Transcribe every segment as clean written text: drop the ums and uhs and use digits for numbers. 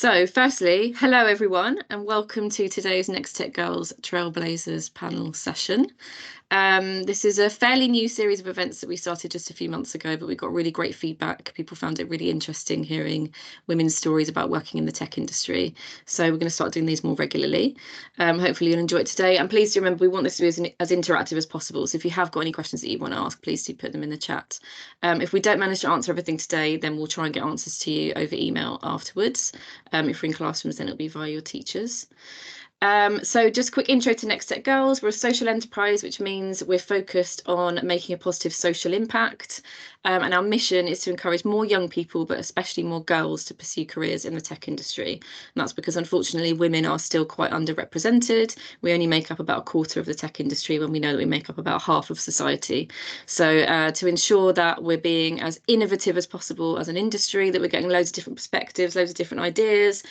So firstly, hello everyone and welcome to today's Next Tech Girls Trailblazers panel session. This is a fairly new series of events that we started just a few months ago, but we got really great feedback. People found it really interesting hearing women's stories about working in the tech industry. So we're going to start doing these more regularly. Hopefully you'll enjoy it today. And please do remember, we want this to be as interactive as possible. So if you have got any questions that you want to ask, please do put them in the chat. If we don't manage to answer everything today, then we'll try and get answers to you over email afterwards. If we're in classrooms, then it'll be via your teachers. So just a quick intro to Next Tech Girls. We're a social enterprise, which means we're focused on making a positive social impact. And our mission is to encourage more young people, but especially more girls, to pursue careers in the tech industry. And that's because, unfortunately, women are still quite underrepresented. We only make up about a quarter of the tech industry when we know that we make up about half of society. So to ensure that we're being as innovative as possible as an industry, that we're getting loads of different perspectives, loads of different ideas,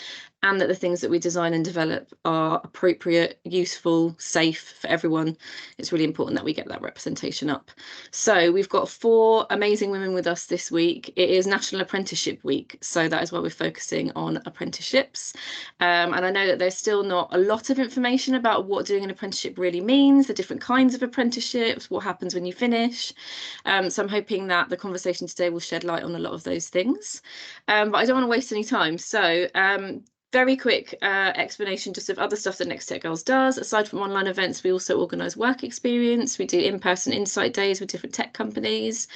and that the things that we design and develop are appropriate, useful, safe for everyone. It's really important that we get that representation up. So we've got 4 amazing women with us this week. It is National Apprenticeship Week, so that is why we're focusing on apprenticeships. And I know that there's still not a lot of information about what doing an apprenticeship really means, the different kinds of apprenticeships, what happens when you finish. So I'm hoping that the conversation today will shed light on a lot of those things. But I don't want to waste any time. So very quick explanation just of other stuff that Next Tech Girls does. Aside from online events, we also organise work experience. We do in-person insight days with different tech companies.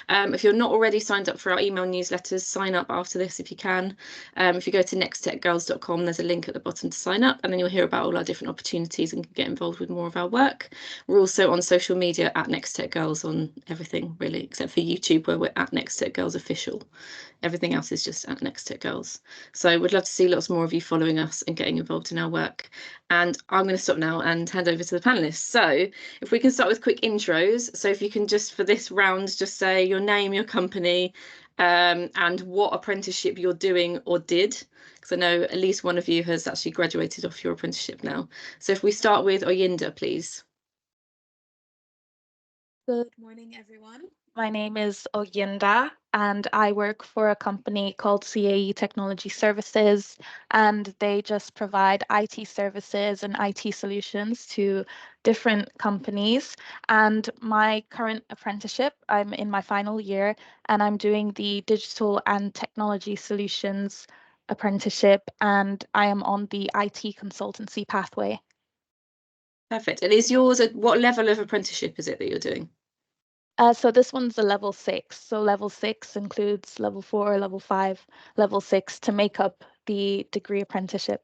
If you're not already signed up for our email newsletters, sign up after this if you can. If you go to nexttechgirls.com, there's a link at the bottom to sign up, and then you'll hear about all our different opportunities and get involved with more of our work. We're also on social media at Next Tech Girls on everything, really, except for YouTube, where we're at Next Tech Girls Official. Everything else is just at Next Tech Girls. So we'd love to see lots more of you following us and getting involved in our work. And I'm going to stop now and hand over to the panelists. So if we can start with quick intros. So if you can just, for this round, just say your name, your company, and what apprenticeship you're doing or did. Because I know at least one of you has actually graduated off your apprenticeship now. So if we start with Oyinda, please. Good morning, everyone. My name is Oyinda, and I work for a company called CAE Technology Services, and they just provide IT services and IT solutions to different companies. And my current apprenticeship, I'm in my final year, and I'm doing the Digital and Technology Solutions apprenticeship, and I am on the IT consultancy pathway. Perfect. And is yours, what level of apprenticeship is it that you're doing? So this one's a level 6. So level 6 includes level 4, level 5, level 6 to make up the degree apprenticeship.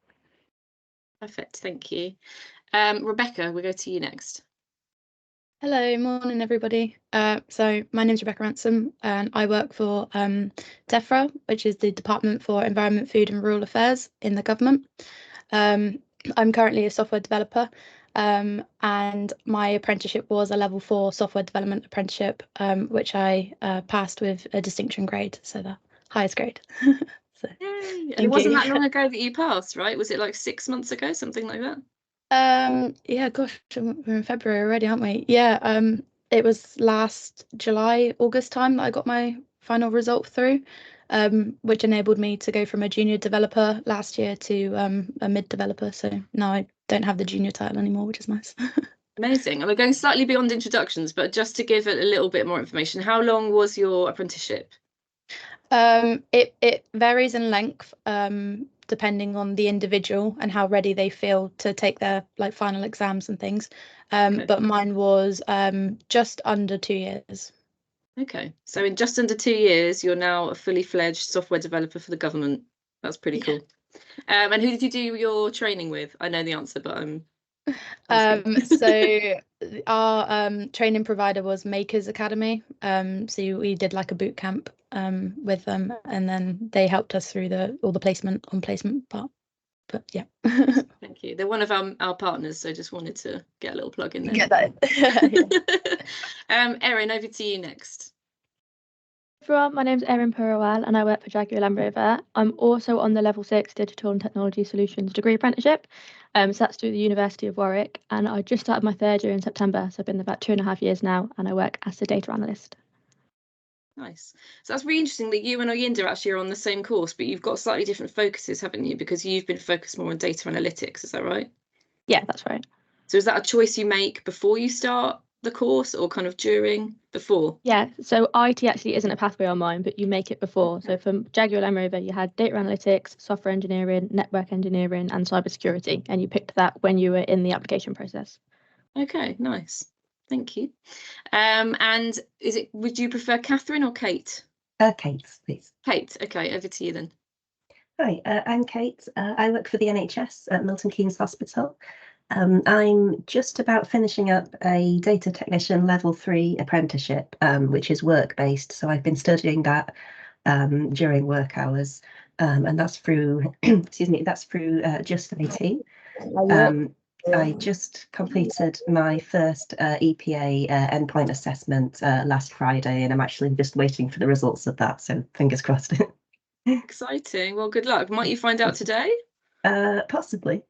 Perfect, thank you. Rebecca, we'll go to you next. Hello, morning everybody. So my name is Rebecca Ransom and I work for DEFRA, which is the Department for Environment, Food and Rural Affairs in the government. I'm currently a software developer and my apprenticeship was a level 4 software development apprenticeship, which I passed with a distinction grade, so the highest grade. So, yay. It wasn't that long ago that you passed, right? Was it like 6 months ago, something like that? Yeah, gosh, we're in February already, aren't we? Yeah, it was last July, August time that I got my final result through, which enabled me to go from a junior developer last year to a mid developer. So now I don't have the junior title anymore, which is nice. Amazing. And we're going slightly beyond introductions, but just to give it a little bit more information, how long was your apprenticeship? It varies in length, depending on the individual and how ready they feel to take their like final exams and things. Okay. But mine was just under 2 years. Okay, so in just under 2 years, you're now a fully fledged software developer for the government. That's pretty cool. And who did you do your training with? I know the answer, but I'm so our training provider was Makers Academy. So we did like a boot camp with them, and then they helped us through all the placement part. But yeah. Thank you. They're one of our partners, so just wanted to get a little plug in there. Get that in. Erin, over to you next. Everyone, my name's Erin Purwell and I work for Jaguar Land Rover. I'm also on the Level 6 Digital and Technology Solutions degree apprenticeship. So that's through the University of Warwick, and I just started my 3rd year in September, so I've been there about 2.5 years now, and I work as a data analyst. Nice. So that's really interesting that you and Oyinda actually are on the same course, but you've got slightly different focuses, haven't you? Because you've been focused more on data analytics, is that right? Yeah, that's right. So is that a choice you make before you start the course or kind of during, before? Yeah, so IT actually isn't a pathway on mine, but you make it before. So from Jaguar Land Rover, you had data analytics, software engineering, network engineering, and cybersecurity, and you picked that when you were in the application process. Okay, nice. Thank you. And would you prefer Catherine or Kate? Kate, please. Kate, okay, over to you then. Hi, I'm Kate. I work for the NHS at Milton Keynes Hospital. I'm just about finishing up a data technician level 3 apprenticeship, which is work-based. So I've been studying that during work hours, and that's through, excuse me, that's through Just IT. I just completed my first EPA endpoint assessment last Friday, and I'm actually just waiting for the results of that. So fingers crossed. Exciting. Well, good luck. Might you find out today? Possibly.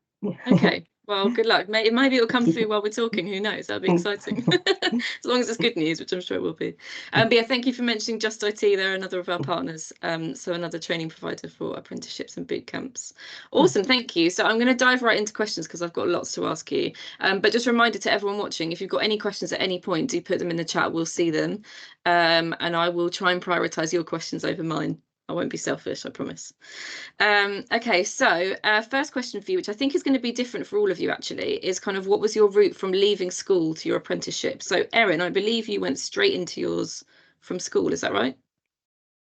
Okay. Well, good luck. Maybe it'll come through while we're talking. Who knows? That'd be exciting. As long as it's good news, which I'm sure it will be. But yeah, thank you for mentioning Just IT. They're another of our partners. So another training provider for apprenticeships and boot camps. Awesome. Thank you. So I'm going to dive right into questions because I've got lots to ask you. But just a reminder to everyone watching, if you've got any questions at any point, do put them in the chat. We'll see them. And I will try and prioritize your questions over mine. I won't be selfish, I promise. Okay, so first question for you, which I think is going to be different for all of you actually, is kind of what was your route from leaving school to your apprenticeship? So Erin, I believe you went straight into yours from school, is that right?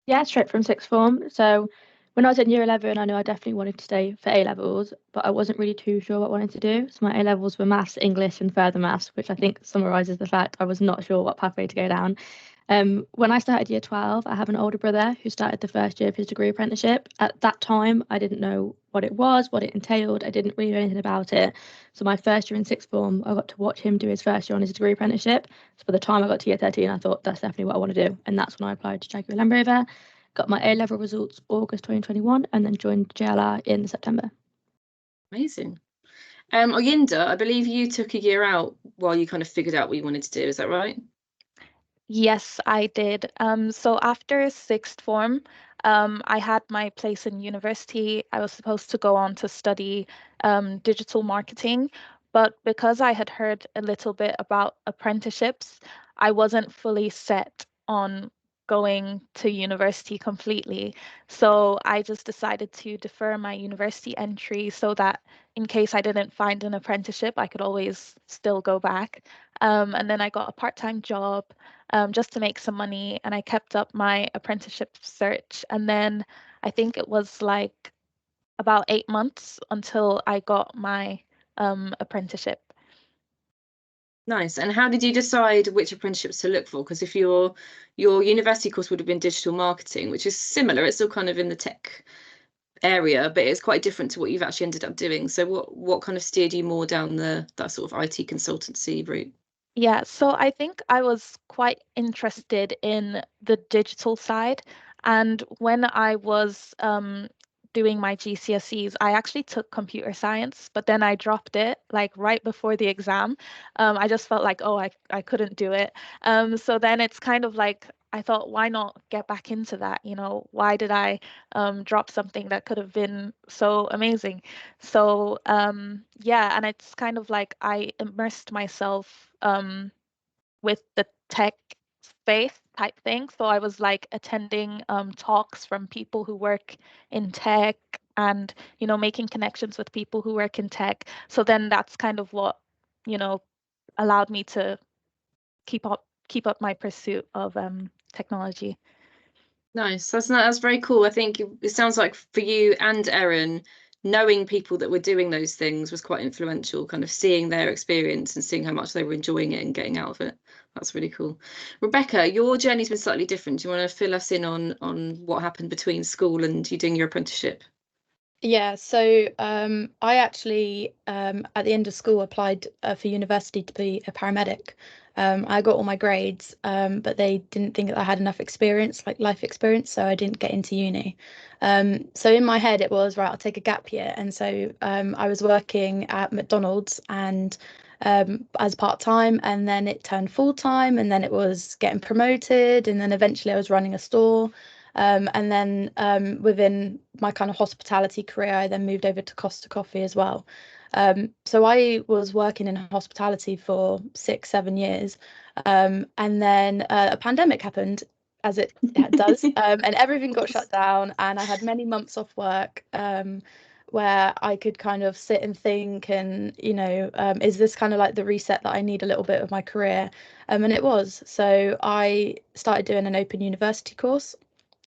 Yeah, straight from sixth form. So when I was in year 11, I knew I definitely wanted to stay for A levels, but I wasn't really too sure what I wanted to do. So my A levels were maths, English, and further maths, which I think summarises the fact I was not sure what pathway to go down. When I started year 12, I have an older brother who started the first year of his degree apprenticeship. At that time, I didn't know what it was, what it entailed. I didn't really know anything about it. So my first year in sixth form, I got to watch him do his first year on his degree apprenticeship. So by the time I got to year 13, I thought that's definitely what I want to do. And that's when I applied to Jaguar Land Rover, got my A level results August 2021, and then joined JLR in September. Amazing. Oyinda, I believe you took a year out while you kind of figured out what you wanted to do, is that right? Yes, I did. So after sixth form, I had my place in university. I was supposed to go on to study digital marketing, but because I had heard a little bit about apprenticeships, I wasn't fully set on going to university completely. So I just decided to defer my university entry so that in case I didn't find an apprenticeship, I could always still go back. And then I got a part-time job just to make some money, and I kept up my apprenticeship search. And then I think it was like about 8 months until I got my apprenticeship. Nice. And how did you decide which apprenticeships to look for? Because if your university course would have been digital marketing, which is similar, it's still kind of in the tech area, but it's quite different to what you've actually ended up doing. So what kind of steered you more down that sort of IT consultancy route? Yeah, so I think I was quite interested in the digital side. And when I was doing my GCSEs, I actually took computer science, but then I dropped it like right before the exam. I just felt like, oh, I couldn't do it. So then it's kind of like, I thought, why not get back into that? You know, why did I drop something that could have been so amazing? So yeah, and it's kind of like I immersed myself with the tech space type thing. So I was like attending talks from people who work in tech and, you know, making connections with people who work in tech. So then that's kind of what, you know, allowed me to keep up my pursuit of technology. Nice. That's very cool. I think it sounds like for you and Erin, knowing people that were doing those things was quite influential, kind of seeing their experience and seeing how much they were enjoying it and getting out of it. That's really cool. Rebecca, your journey's been slightly different. Do you want to fill us in on what happened between school and you doing your apprenticeship? Yeah, so I actually at the end of school applied for university to be a paramedic. I got all my grades, but they didn't think that I had enough experience, like life experience, so I didn't get into uni. So in my head it was, right, I'll take a gap year. And so I was working at McDonald's, and as part-time, and then it turned full-time, and then it was getting promoted, and then eventually I was running a store. And then within my kind of hospitality career, I then moved over to Costa Coffee as well. So I was working in hospitality for 6-7 years, and then a pandemic happened, as it does, and everything got shut down, and I had many months off work, where I could kind of sit and think, and is this kind of like the reset that I need a little bit of my career? And it was. So I started doing an open university course,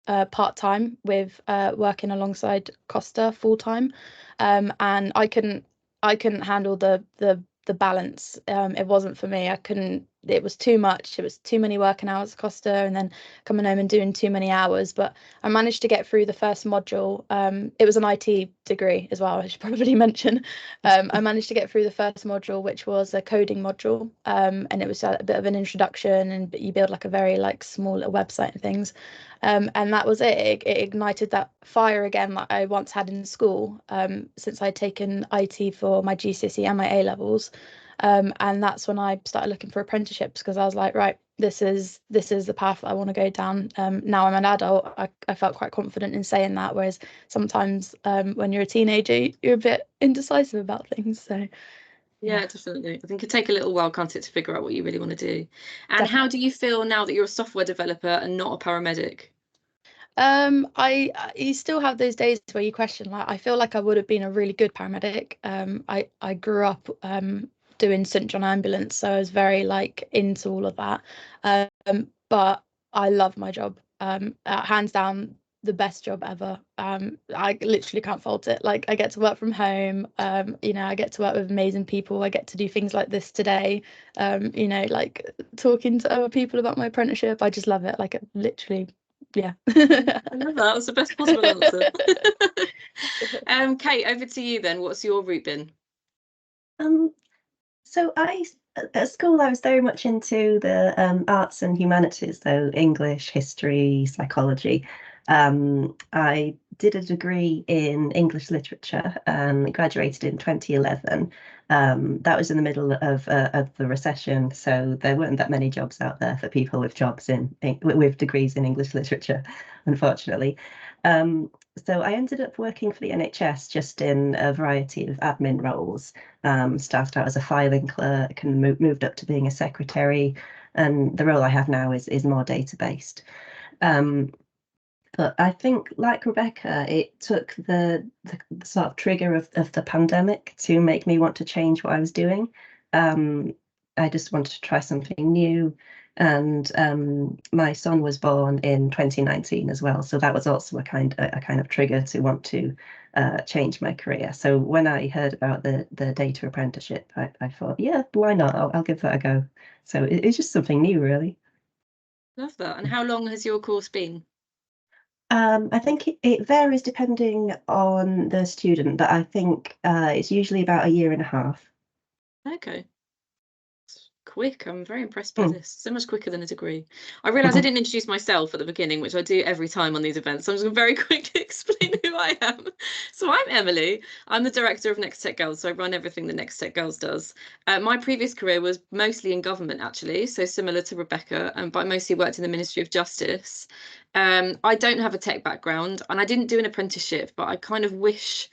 part-time, with working alongside Costa full-time, and I couldn't handle the balance. It wasn't for me. I couldn't. It was too much. It was too many working hours at Costa, and then coming home and doing too many hours. But I managed to get through the first module. It was an IT degree as well, I should probably mention. I managed to get through the first module, which was a coding module, and it was a bit of an introduction, and you build like a very small little website and things. And that was it. It ignited that fire again that I once had in school, since I'd taken IT for my GCSE and my A levels. And that's when I started looking for apprenticeships, because I was like, right, this is the path that I want to go down. Now I'm an adult, I felt quite confident in saying that, whereas sometimes when you're a teenager, you're a bit indecisive about things. So yeah, definitely. I think it can take a little while, can't it, to figure out what you really want to do. And Definitely. how do you feel now that you're a software developer and not a paramedic? You still have those days where you question, like, I feel like I would have been a really good paramedic. I grew up doing St John Ambulance, so I was very into all of that. But I love my job. Hands down, the best job ever. I literally can't fault it. Like, I get to work from home. I get to work with amazing people. I get to do things like this today. Like talking to other people about my apprenticeship. I just love it. Like, it literally. Yeah. I love that. That was the best possible answer. Kate, over to you then. What's your route been? So at school, I was very much into the arts and humanities, though English, history, psychology. I did a degree in English literature and graduated in 2011. That was in the middle of the recession, so there weren't that many jobs out there for people with with degrees in English literature, unfortunately. So I ended up working for the NHS, just in a variety of admin roles. Started out as a filing clerk and moved up to being a secretary, and the role I have now is more data-based. But I think, like Rebecca, it took the sort of trigger of the pandemic to make me want to change what I was doing. I just wanted to try something new. And my son was born in 2019 as well, so that was also a kind of trigger to want to change my career. So when I heard about the data apprenticeship, I thought, yeah, why not? I'll give that a go. So it's just something new, really. Love that. And how long has your course been? I think it varies depending on the student, but I think it's usually about 1.5 years. Okay. Quick. I'm very impressed by this. So much quicker than a degree. I realised I didn't introduce myself at the beginning, which I do every time on these events. So I'm just going to very quickly explain who I am. So I'm Emily. I'm the director of Next Tech Girls. So I run everything that Next Tech Girls does. My previous career was mostly in government, actually. So similar to Rebecca, but I mostly worked in the Ministry of Justice. I don't have a tech background, and I didn't do an apprenticeship, but I kind of wish.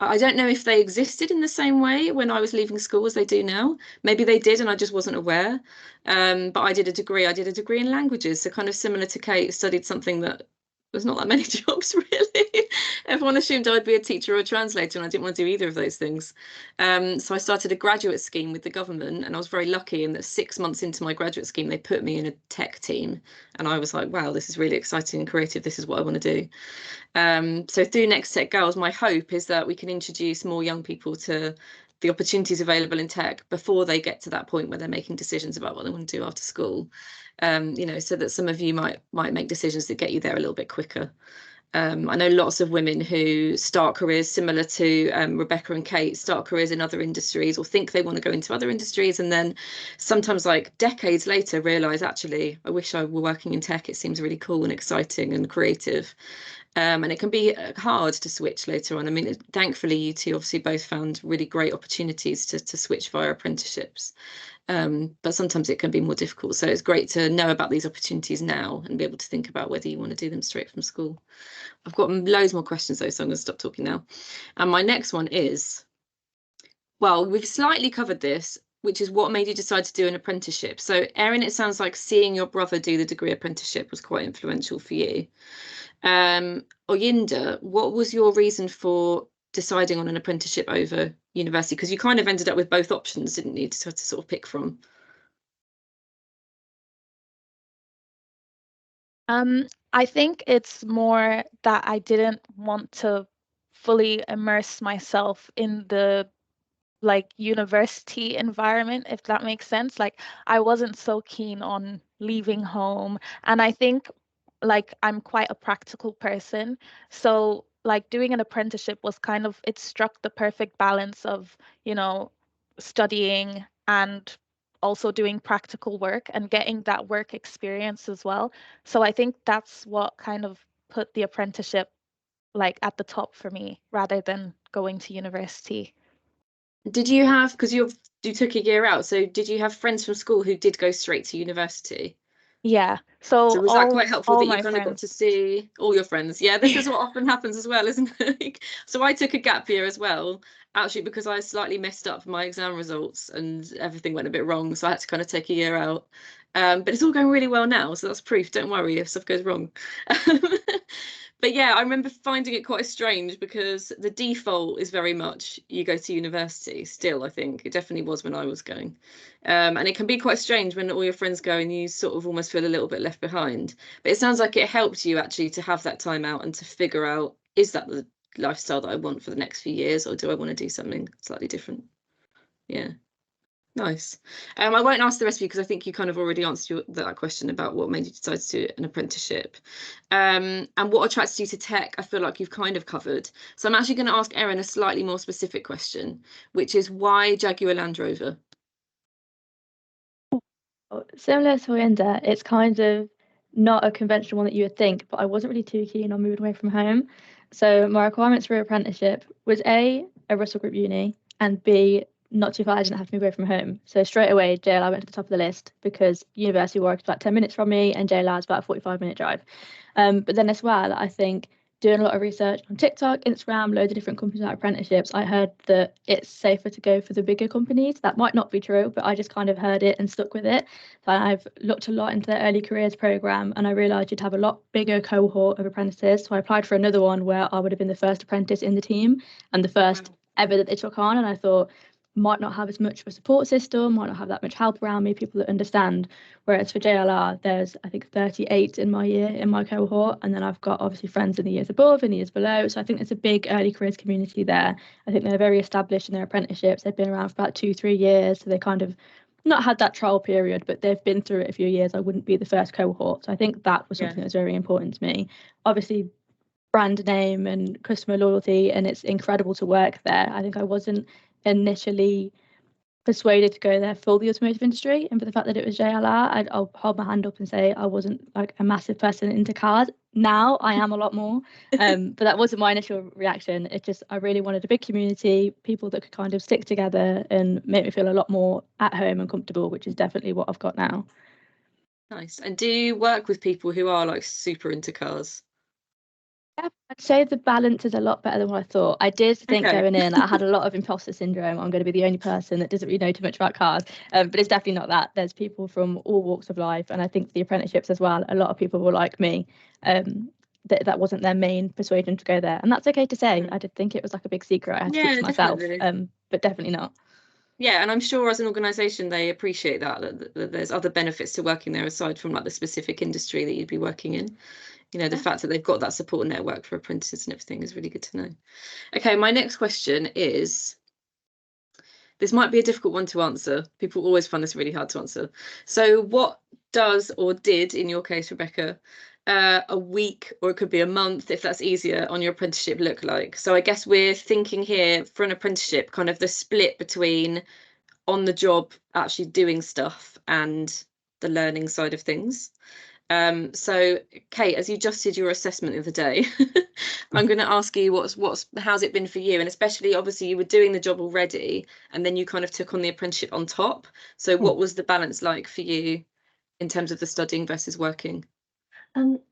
I don't know if they existed in the same way when I was leaving school as they do now. Maybe they did and I just wasn't aware. But I did a degree. I did a degree in languages, so kind of similar to Kate, studied something that there's not that many jobs really. Everyone assumed I'd be a teacher or a translator, and I didn't want to do either of those things. So I started a graduate scheme with the government, and I was very lucky in that 6 months into my graduate scheme, they put me in a tech team, and I was like, wow, this is really exciting and creative. This is what I want to do. So through Next Tech Girls, my hope is that we can introduce more young people to the opportunities available in tech before they get to that point where they're making decisions about what they want to do after school. So that some of you might make decisions that get you there a little bit quicker. I know lots of women who start careers similar to Rebecca and Kate, start careers in other industries or think they want to go into other industries, and then sometimes decades later realise, actually, I wish I were working in tech. It seems really cool and exciting and creative. And it can be hard to switch later on. I mean, thankfully, you two obviously both found really great opportunities to switch via apprenticeships. But sometimes it can be more difficult. So it's great to know about these opportunities now and be able to think about whether you want to do them straight from school. I've got loads more questions though, so I'm going to stop talking now. And my next one is, well, we've slightly covered this, which is what made you decide to do an apprenticeship. So Erin, it sounds like seeing your brother do the degree apprenticeship was quite influential for you. Oyinda, what was your reason for deciding on an apprenticeship over university? Because you kind of ended up with both options, didn't you, to sort of pick from? I think it's more that I didn't want to fully immerse myself in the like university environment, if that makes sense. Like I wasn't so keen on leaving home, and I think like I'm quite a practical person, so like doing an apprenticeship was kind of, it struck the perfect balance of, you know, studying and also doing practical work and getting that work experience as well. So I think that's what kind of put the apprenticeship like at the top for me rather than going to university. Did you have, because you took a year out, so did you have friends from school who did go straight to university? Yeah. So was that quite helpful all that you my kind of got friends. to see all your friends? Yeah, this is what often happens as well, isn't it? So I took a gap year as well, actually because I slightly messed up my exam results and everything went a bit wrong. So I had to kind of take a year out. But it's all going really well now, so that's proof. Don't worry if stuff goes wrong. But yeah, I remember finding it quite strange because the default is very much you go to university still, I think. It definitely was when I was going. And it can be quite strange when all your friends go and you sort of almost feel a little bit left behind. But it sounds like it helped you actually to have that time out and to figure out, is that the lifestyle that I want for the next few years, or do I want to do something slightly different? Yeah. Nice. I won't ask the rest of you because I think you kind of already answered that question about what made you decide to do an apprenticeship. And what attracted you to tech, I feel like you've kind of covered. So I'm actually going to ask Erin a slightly more specific question, which is why Jaguar Land Rover? Similar to Linda, it's kind of not a conventional one that you would think, but I wasn't really too keen on moving away from home. So my requirements for apprenticeship was A Russell Group uni, and B, not too far, I didn't have to move away from home. So straight away, JLR went to the top of the list because University of Warwick is about 10 minutes from me and JLR is about a 45-minute drive. But then as well, I think doing a lot of research on TikTok, Instagram, loads of different companies about apprenticeships, I heard that it's safer to go for the bigger companies. That might not be true, but I just kind of heard it and stuck with it. So I've looked a lot into the early careers program and I realised you'd have a lot bigger cohort of apprentices. So I applied for another one where I would have been the first apprentice in the team and the first ever that they took on. And I thought, might not have as much of a support system, might not have that much help around me, people that understand. Whereas for JLR, there's I think 38 in my year, in my cohort, and then I've got obviously friends in the years above and the years below. So I think there's a big early careers community there. I think they're very established in their apprenticeships. They've been around for about 2-3 years, so they kind of not had that trial period, but they've been through it a few years. I wouldn't be the first cohort. So I think that was something that was very important to me. Obviously, brand name and customer loyalty, and it's incredible to work there. I think I wasn't initially persuaded to go there for the automotive industry, and for the fact that it was JLR, I'll hold my hand up and say I wasn't like a massive person into cars. Now I am a lot more, but that wasn't my initial reaction. It just, I really wanted a big community, people that could kind of stick together and make me feel a lot more at home and comfortable, which is definitely what I've got now. Nice. And do you work with people who are like super into cars? Yeah, I'd say the balance is a lot better than what I thought. I did think going in, I had a lot of imposter syndrome. I'm going to be the only person that doesn't really know too much about cars, but it's definitely not that. There's people from all walks of life, and I think the apprenticeships as well, a lot of people were like me. That wasn't their main persuasion to go there, and that's okay to say. I did think it was like a big secret I had to keep to myself, but definitely not. Yeah, and I'm sure as an organisation they appreciate that there's other benefits to working there aside from like the specific industry that you'd be working in. You know, the fact that they've got that support network for apprentices and everything is really good to know. Okay, my next question is, this might be a difficult one to answer. People always find this really hard to answer. So what does, or did in your case, Rebecca, a week, or it could be a month if that's easier, on your apprenticeship look like? So I guess we're thinking here for an apprenticeship, kind of the split between on the job actually doing stuff and the learning side of things. So Kate, as you just did your assessment of the day, I'm going to ask you how's it been for you, and especially obviously you were doing the job already, and then you kind of took on the apprenticeship on top. So what was the balance like for you in terms of the studying versus working?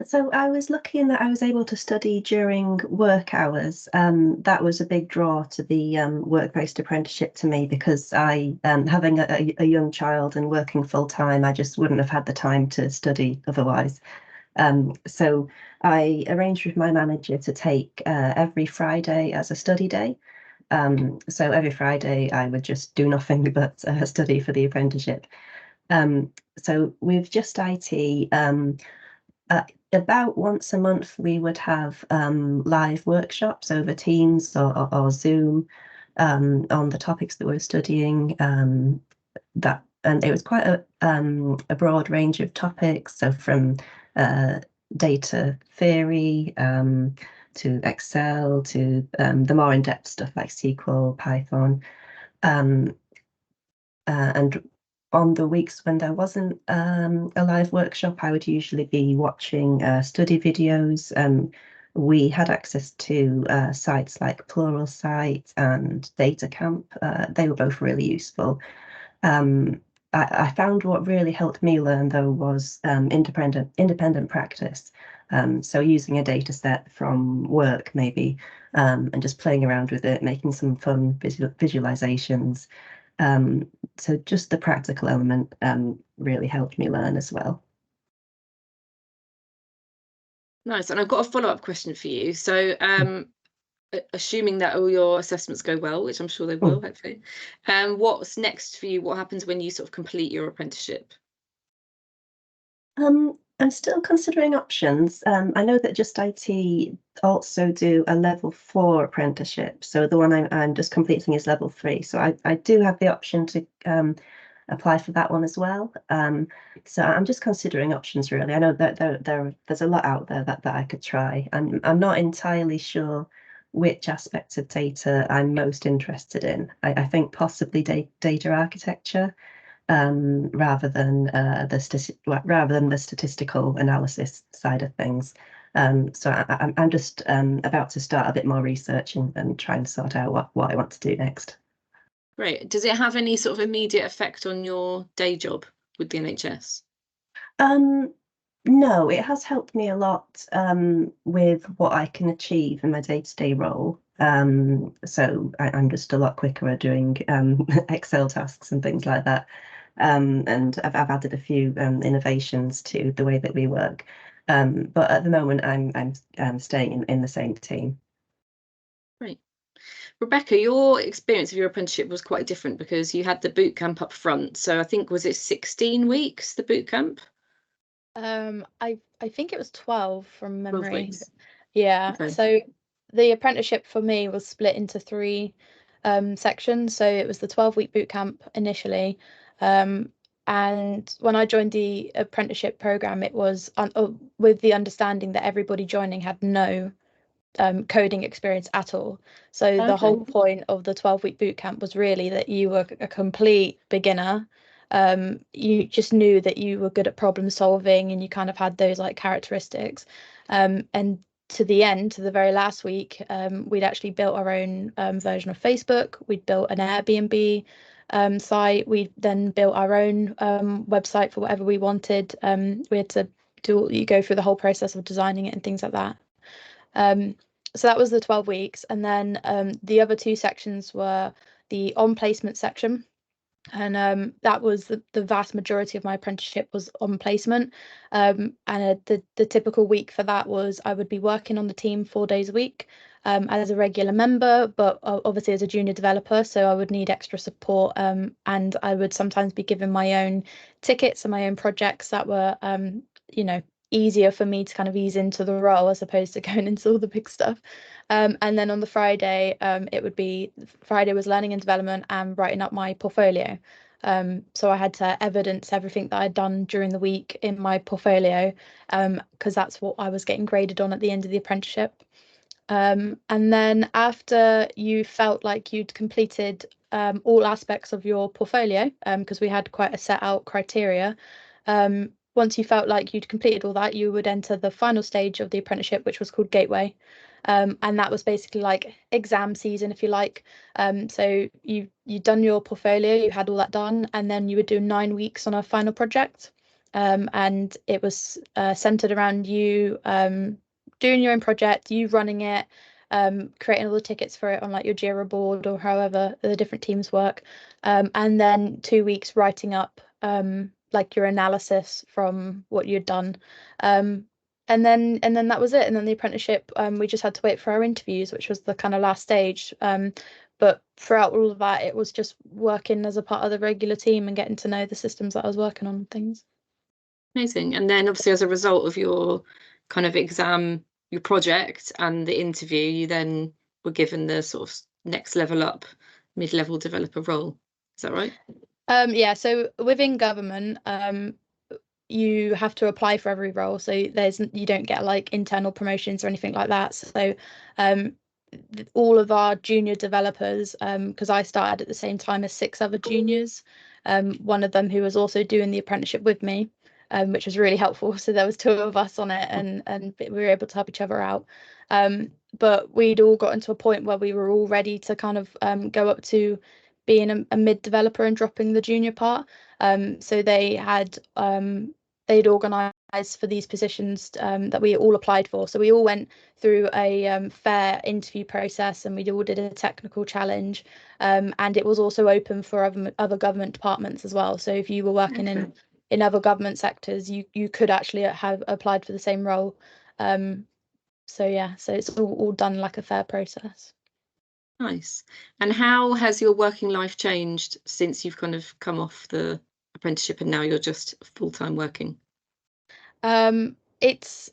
So I was lucky in that I was able to study during work hours. That was a big draw to the work-based apprenticeship to me, because I, having a young child and working full time, I just wouldn't have had the time to study otherwise. So I arranged with my manager to take every Friday as a study day. So every Friday I would just do nothing but study for the apprenticeship. So with Just IT, about once a month we would have live workshops over Teams or Zoom on the topics that we're studying. And it was quite a broad range of topics, so from data theory to Excel to the more in-depth stuff like SQL, Python. And on the weeks when there wasn't a live workshop, I would usually be watching study videos. We had access to sites like Pluralsight and DataCamp. They were both really useful. I found what really helped me learn, though, was independent practice. So using a data set from work, maybe, and just playing around with it, making some fun visualizations. So just the practical element really helped me learn as well. Nice. And I've got a follow-up question for you. So assuming that all your assessments go well, which I'm sure they will, hopefully, what's next for you? What happens when you sort of complete your apprenticeship? I'm still considering options. I know that Just IT also do a level 4 apprenticeship. So the one I'm just completing is level 3. So I do have the option to apply for that one as well. So I'm just considering options, really. I know that there's a lot out there that I could try. And I'm not entirely sure which aspects of data I'm most interested in. I think possibly data architecture. Rather than the statistical analysis side of things. So I'm just about to start a bit more research and try and sort out what I want to do next. Great. Does it have any sort of immediate effect on your day job with the NHS? No, it has helped me a lot with what I can achieve in my day-to-day role. So I'm just a lot quicker at doing Excel tasks and things like that. And I've added a few innovations to the way that we work. But at the moment, I'm staying in the same team. Great. Rebecca, your experience of your apprenticeship was quite different because you had the boot camp up front. So I think, was it 16 weeks, the boot camp? I think it was 12 from 12 memory. weeks. Yeah. Okay. So the apprenticeship for me was split into 3 sections. So it was the 12-week boot camp initially. And when I joined the apprenticeship program, it was with the understanding that everybody joining had no coding experience at all. So the whole point of the 12-week boot camp was really that you were a complete beginner. You just knew that you were good at problem solving and you kind of had those like characteristics. And to the end, to the very last week, we'd actually built our own version of Facebook. We'd built an Airbnb site. We then built our own website for whatever we wanted. We had to you go through the whole process of designing it and things like that. So that was the 12 weeks. And then the other 2 sections were the on placement section. And that was the vast majority of my apprenticeship was on placement. And the typical week for that was I would be working on the team 4 days a week as a regular member, but obviously as a junior developer. So I would need extra support, and I would sometimes be given my own tickets and my own projects that were, easier for me to kind of ease into the role as opposed to going into all the big stuff. And then on the Friday, it would be Friday was learning and development and writing up my portfolio. So I had to evidence everything that I'd done during the week in my portfolio, because that's what I was getting graded on at the end of the apprenticeship. And then after you felt like you'd completed all aspects of your portfolio, because we had quite a set out criteria, once you felt like you'd completed all that, you would enter the final stage of the apprenticeship, which was called Gateway. and that was basically like exam season, if you like. So you'd done your portfolio, you had all that done, and then you would do 9 weeks on a final project. And it was centered around you doing your own project, you running it, creating all the tickets for it on like your Jira board or however the different teams work, and then 2 weeks writing up like your analysis from what you'd done. And then that was it. And then the apprenticeship, we just had to wait for our interviews, which was the kind of last stage. But throughout all of that, it was just working as a part of the regular team and getting to know the systems that I was working on and things. Amazing. And then obviously as a result of your kind of exam, your project and the interview, you then were given the sort of next level up mid-level developer role. Is that right? Yeah, so within government, you have to apply for every role. So you don't get like internal promotions or anything like that. So all of our junior developers, because I started at the same time as 6 other juniors, one of them who was also doing the apprenticeship with me, which was really helpful. So there was 2 of us on it, and we were able to help each other out. But we'd all gotten to a point where we were all ready to kind of go up to being a mid developer and dropping the junior part. So they'd organised for these positions that we all applied for. So we all went through a fair interview process, and we all did a technical challenge, and it was also open for other government departments as well. So if you were working in other government sectors, you could actually have applied for the same role. So yeah, so it's all done like a fair process. Nice. And how has your working life changed since you've kind of come off the apprenticeship and now you're just full-time working? It's,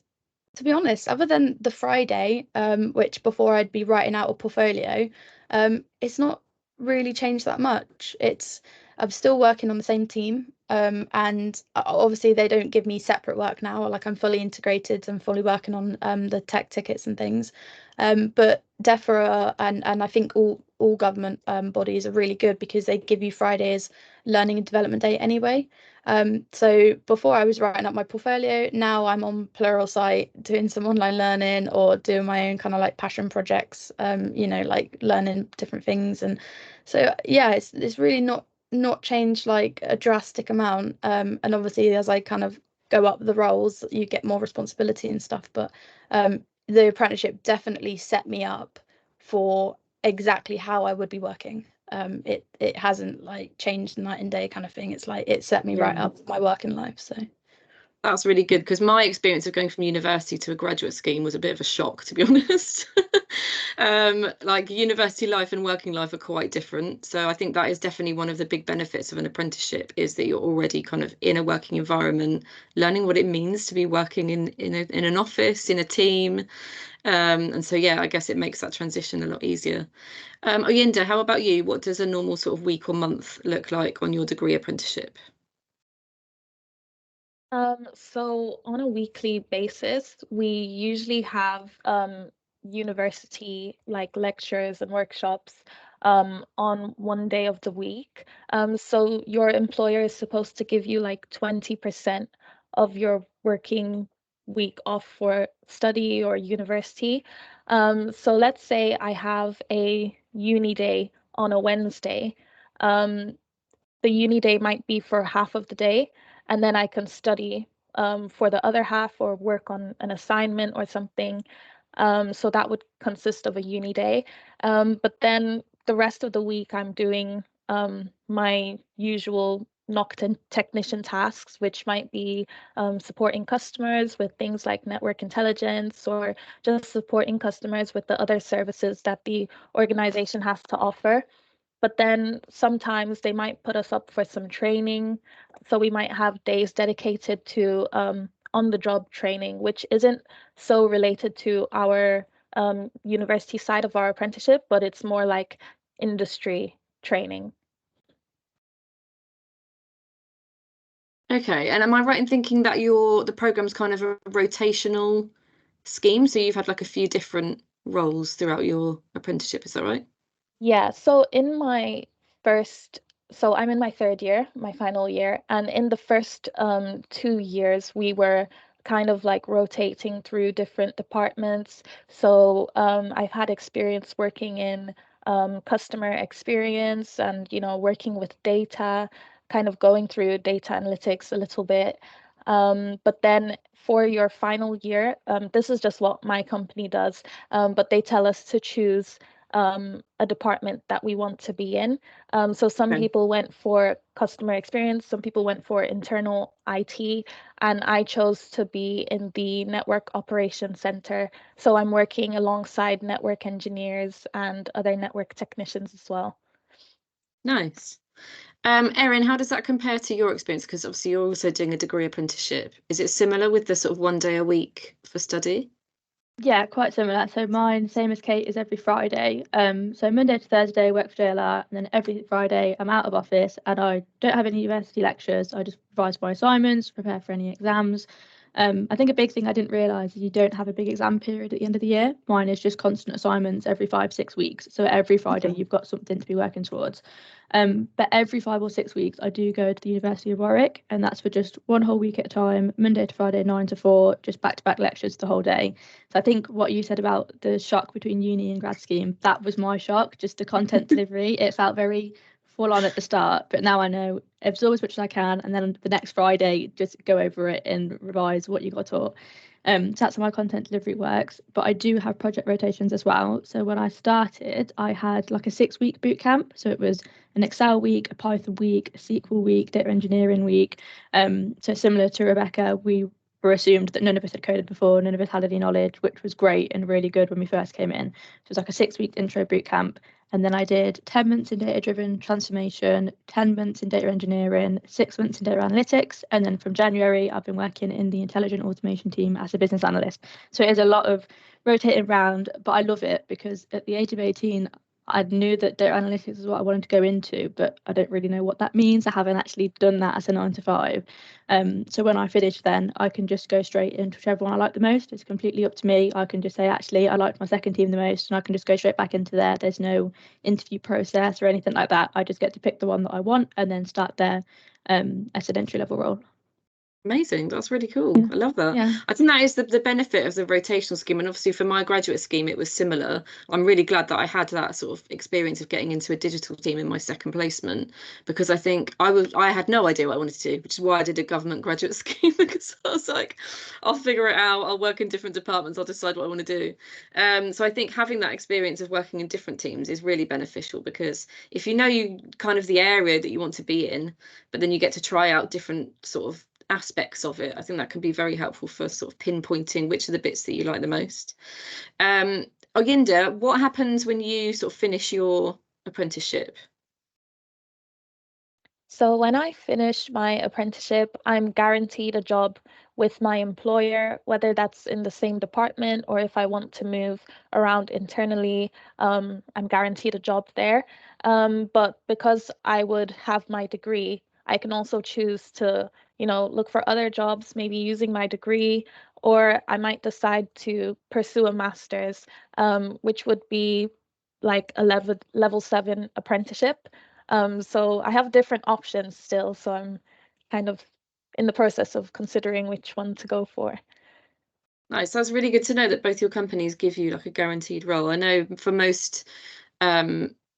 to be honest, other than the Friday, which before I'd be writing out a portfolio, it's not really changed that much. I'm still working on the same team, and obviously they don't give me separate work now. Like I'm fully integrated and fully working on the tech tickets and things. But DEFRA and I think all government bodies are really good because they give you Fridays learning and development day anyway. So before I was writing up my portfolio, now I'm on Pluralsight doing some online learning or doing my own kind of like passion projects, like learning different things. And so yeah, it's really not changed like a drastic amount. And obviously as I kind of go up the roles, you get more responsibility and stuff. But the apprenticeship definitely set me up for exactly how I would be working. It hasn't like changed night and day kind of thing. It's like it set me right up my working life. So that's really good, because my experience of going from university to a graduate scheme was a bit of a shock, to be honest. Like university life and working life are quite different. So I think that is definitely one of the big benefits of an apprenticeship, is that you're already kind of in a working environment, learning what it means to be working in an office, in a team. And so, yeah, I guess it makes that transition a lot easier. Oyinda, how about you? What does a normal sort of week or month look like on your degree apprenticeship? So on a weekly basis, we usually have university like lectures and workshops on one day of the week. So your employer is supposed to give you like 20% of your working week off for study or university. So let's say I have a uni day on a Wednesday. The uni day might be for half of the day, and then I can study for the other half or work on an assignment or something. So that would consist of a uni day. But then the rest of the week, I'm doing my usual knocked-in technician tasks, which might be supporting customers with things like network intelligence, or just supporting customers with the other services that the organization has to offer. But then sometimes they might put us up for some training. So we might have days dedicated to on-the-job training, which isn't so related to our university side of our apprenticeship, but it's more like industry training. Okay, and am I right in thinking that the program's kind of a rotational scheme? So you've had like a few different roles throughout your apprenticeship, is that right? Yeah, so I'm in my third year, my final year, and in the first 2 years we were kind of like rotating through different departments. So I've had experience working in customer experience and, working with data, kind of going through data analytics a little bit. But then for your final year, this is just what my company does, but they tell us to choose a department that we want to be in. So some Okay. people went for customer experience, some people went for internal IT, and I chose to be in the network operations center. So I'm working alongside network engineers and other network technicians as well. Nice. Erin, how does that compare to your experience? Because obviously you're also doing a degree apprenticeship. Is it similar with the sort of 1 day a week for study? Yeah, quite similar. So mine, same as Kate, is every Friday. So Monday to Thursday, I work for JLR, and then every Friday I'm out of office and I don't have any university lectures. I just revise my assignments, prepare for any exams. I think a big thing I didn't realise is you don't have a big exam period at the end of the year. Mine is just constant assignments every 5-6 weeks. So every Friday you've got something to be working towards. But every 5 or 6 weeks, I do go to the University of Warwick, and that's for just one whole week at a time, Monday to Friday, 9 to 4, just back-to-back lectures the whole day. So I think what you said about the shock between uni and grad scheme, that was my shock, just the content delivery. It felt very full on at the start, but now I know absorb as much as I can, and then the next Friday, just go over it and revise what you got taught. So that's how my content delivery works. But I do have project rotations as well. So when I started, I had like a 6-week boot camp. So it was an Excel week, a Python week, a SQL week, data engineering week. So similar to Rebecca, we were assumed that none of us had coded before, none of us had any knowledge, which was great and really good when we first came in. So it was like a 6-week intro boot camp. And then I did 10 months in data-driven transformation, 10 months in data engineering, 6 months in data analytics. And then from January, I've been working in the intelligent automation team as a business analyst. So it is a lot of rotating around, but I love it because at the age of 18, I knew that data analytics is what I wanted to go into, but I don't really know what that means. I haven't actually done that as a 9 to 5. So when I finish, then I can just go straight into whichever one I like the most. It's completely up to me. I can just say, actually, I liked my second team the most, and I can just go straight back into there. There's no interview process or anything like that. I just get to pick the one that I want and then start there as an entry level role. Amazing. That's really cool. I love that. Yeah. I think that is the benefit of the rotational scheme. And obviously for my graduate scheme, it was similar. I'm really glad that I had that sort of experience of getting into a digital team in my second placement, because I think I had no idea what I wanted to do, which is why I did a government graduate scheme, because I was like, I'll figure it out. I'll work in different departments. I'll decide what I want to do. So I think having that experience of working in different teams is really beneficial, because if you know you kind of the area that you want to be in, but then you get to try out different sort of aspects of it, I think that can be very helpful for sort of pinpointing which are the bits that you like the most. Oyinda, what happens when you sort of finish your apprenticeship? So when I finish my apprenticeship, I'm guaranteed a job with my employer, whether that's in the same department or if I want to move around internally, I'm guaranteed a job there. But because I would have my degree, I can also choose to, look for other jobs, maybe using my degree, or I might decide to pursue a master's, which would be like a level 7 apprenticeship. So I have different options still, so I'm kind of in the process of considering which one to go for. Nice. That's really good to know that both your companies give you like a guaranteed role. I know for most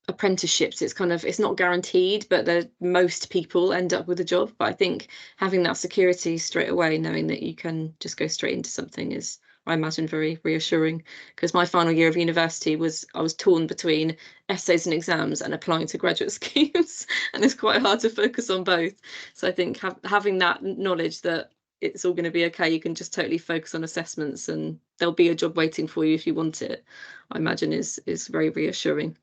apprenticeships, it's not guaranteed, but most people end up with a job. But I think having that security straight away, knowing that you can just go straight into something, is, I imagine, very reassuring. Because my final year of university I was torn between essays and exams and applying to graduate schemes, and it's quite hard to focus on both. So I think having that knowledge that it's all going to be okay, you can just totally focus on assessments and there'll be a job waiting for you if you want it, I imagine is very reassuring.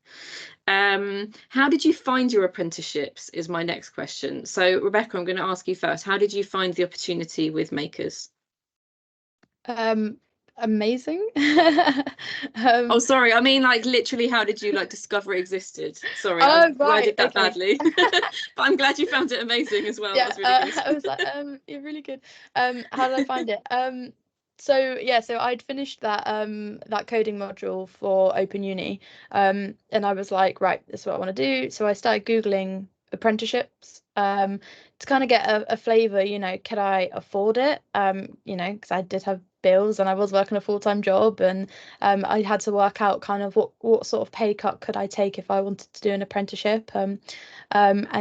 How did you find your apprenticeships is my next question. So Rebecca, I'm going to ask you first. How did you find the opportunity with Makers? Amazing. Oh, sorry. I mean, like, literally, how did you discover it existed? Sorry, Oh, I worded that okay. badly. But I'm glad you found it amazing as well. Yeah, That's really good. I was like, you're really good. How did I find it? So I'd finished that coding module for Open Uni, and I was like, right, this is what I want to do. So I started Googling apprenticeships to kind of get a flavour, you know, could I afford it? You know, because I did have bills and I was working a full-time job, and I had to work out kind of what sort of pay cut could I take if I wanted to do an apprenticeship, and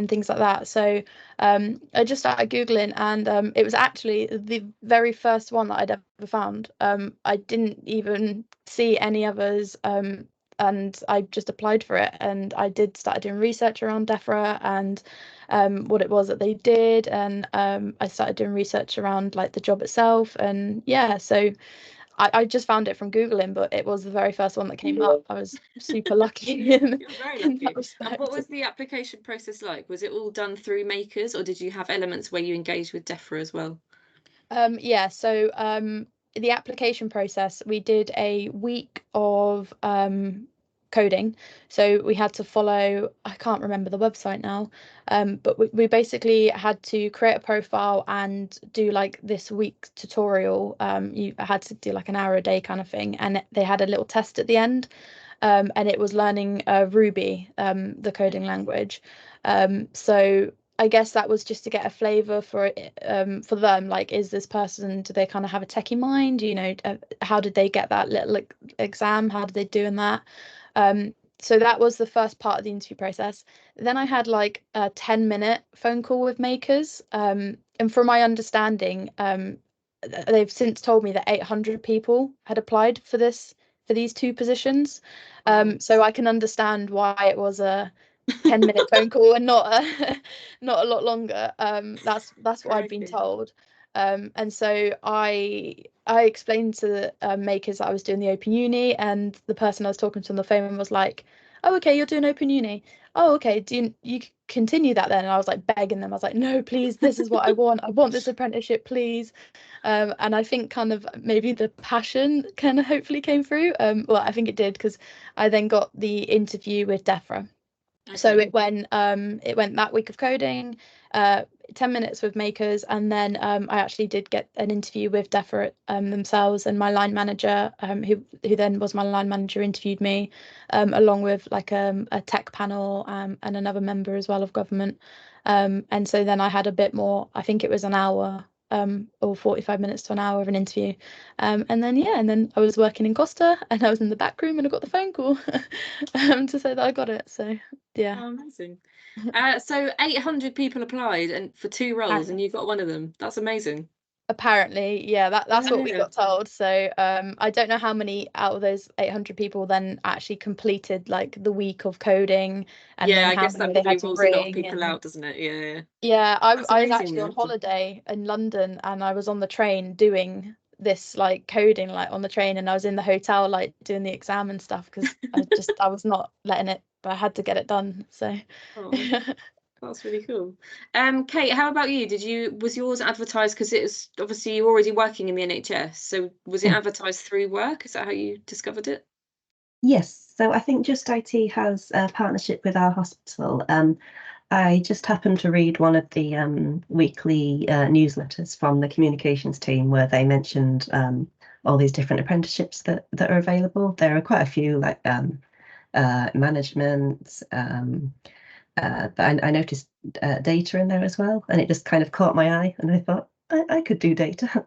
things like that. So I just started Googling, and it was actually the very first one that I'd ever found. I didn't even see any others, and I just applied for it, and I started doing research around DEFRA and what it was that they did, and I started doing research around like the job itself, and yeah, so I just found it from Googling, but it was the very first one that came up. I was super lucky. You're very lucky. And what was the application process like? Was it all done through Makers, or did you have elements where you engaged with DEFRA as well? Yeah, so the application process, we did a week of coding. So we had to follow, I can't remember the website now, but we basically had to create a profile and do like this week's tutorial. You had to do like an hour a day kind of thing, and they had a little test at the end, and it was learning Ruby, the coding language. So I guess that was just to get a flavour for them. Like, is this person, do they kind of have a techie mind? You know, how did they get that little exam? How did they do in that? So that was the first part of the interview process. Then I had like a 10-minute phone call with Makers. And from my understanding, they've since told me that 800 people had applied for these two positions. So I can understand why it was a 10-minute phone call and not a lot longer. That's what I'd been told. And so I explained to the Makers that I was doing the Open Uni, and the person I was talking to on the phone was like, "Oh, okay, you're doing Open Uni. Oh, okay, do you continue that then?" And I was like begging them. I was like, "No, please, this is what I want. I want this apprenticeship, please." And I think kind of maybe the passion kind of hopefully came through. Well, I think it did, because I then got the interview with DEFRA. Okay. So it went that week of coding, 10 minutes with Makers, and then I actually did get an interview with DEFRA themselves, and my line manager, who then was my line manager, interviewed me, along with like a tech panel and another member as well of government. And so then I had a bit more, I think it was an hour or 45 minutes to an hour of an interview. And then I was working in Costa, and I was in the back room, and I got the phone call to say that I got it. So yeah. Oh, amazing. So 800 people applied and for 2 roles, and you got one of them. That's amazing. Apparently, yeah, that's what we got told. So I don't know how many out of those 800 people then actually completed like the week of coding, and then I how guess many that they had to rules a lot of bring people out, doesn't it? Yeah. Yeah, I That's was amazing, actually on though. holiday in London, and I was on the train doing this like coding like on the train, and I was in the hotel like doing the exam and stuff, because I was not letting it, but I had to get it done. So Oh, that's really cool. Kate, how about you? Was yours advertised, because it's obviously you're already working in the NHS, so was it advertised through work? Is that how you discovered it? Yes, so I think Just IT has a partnership with our hospital. I just happened to read one of the weekly newsletters from the communications team, where they mentioned all these different apprenticeships that are available. There are quite a few, like management, but I noticed data in there as well, and it just kind of caught my eye, and I thought I could do data.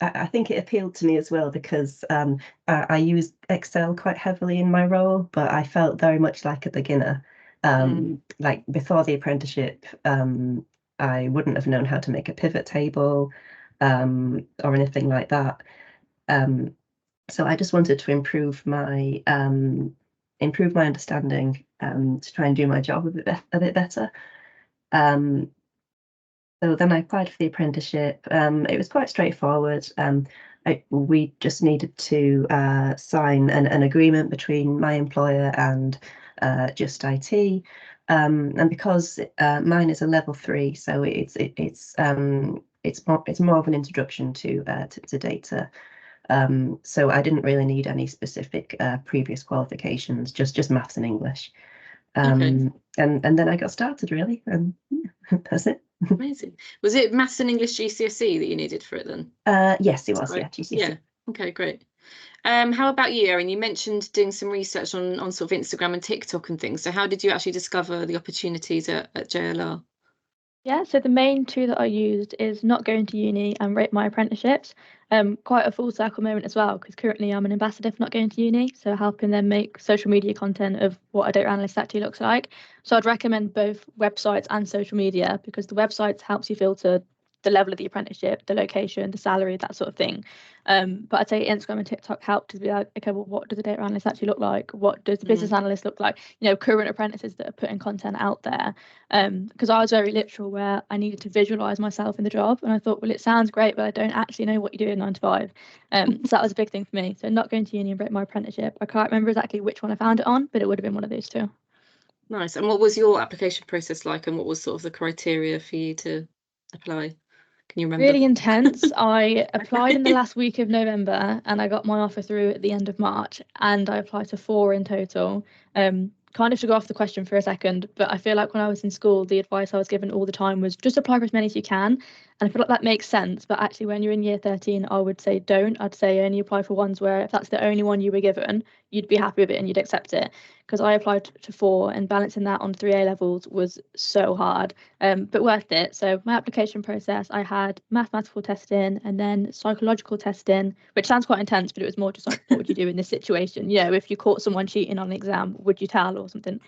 I think it appealed to me as well, because I use Excel quite heavily in my role, but I felt very much like a beginner. Like before the apprenticeship, I wouldn't have known how to make a pivot table or anything like that. So I just wanted to improve my understanding, to try and do my job a bit better. So then I applied for the apprenticeship. It was quite straightforward. We just needed to sign an agreement between my employer and Just IT, and because mine is a level 3, so it's more of an introduction to data. So I didn't really need any specific previous qualifications, just maths and English. And then I got started, really, and that's it. Amazing. Was it maths and English GCSE that you needed for it then? Yes, it was. Yeah, GCSE. Yeah. Okay, great. How about you, Erin? You mentioned doing some research on sort of Instagram and TikTok and things. So how did you actually discover the opportunities at JLR? Yeah, so the main two that I used is not going to uni and rate my apprenticeships. Quite a full circle moment as well, because currently I'm an ambassador for not going to uni, so helping them make social media content of what a data analyst actually looks like. So I'd recommend both websites and social media, because the websites helps you filter the level of the apprenticeship, the location, the salary, that sort of thing. But I'd say Instagram and TikTok help to be like, okay, well, what does a data analyst actually look like? What does the business analyst look like? You know, current apprentices that are putting content out there. Because I was very literal, where I needed to visualize myself in the job, and I thought, well, it sounds great, but I don't actually know what you do in 9 to 5. So that was a big thing for me. So not going to uni and break my apprenticeship. I can't remember exactly which one I found it on, but it would have been one of those two. Nice. And what was your application process like, and what was sort of the criteria for you to apply? Can you remember? Really intense. I applied in the last week of November, and I got my offer through at the end of March, and I applied to 4 in total. Kind of to go off the question for a second, but I feel like when I was in school, the advice I was given all the time was just apply for as many as you can. And I feel like that makes sense. But actually, when you're in year 13, I would say don't. I'd say only apply for ones where if that's the only one you were given, you'd be happy with it and you'd accept it. Because I applied to 4, and balancing that on 3 A levels was so hard, but worth it. So my application process, I had mathematical testing and then psychological testing, which sounds quite intense, but it was more just like, what would you do in this situation? You know, if you caught someone cheating on an exam, would you tell or something?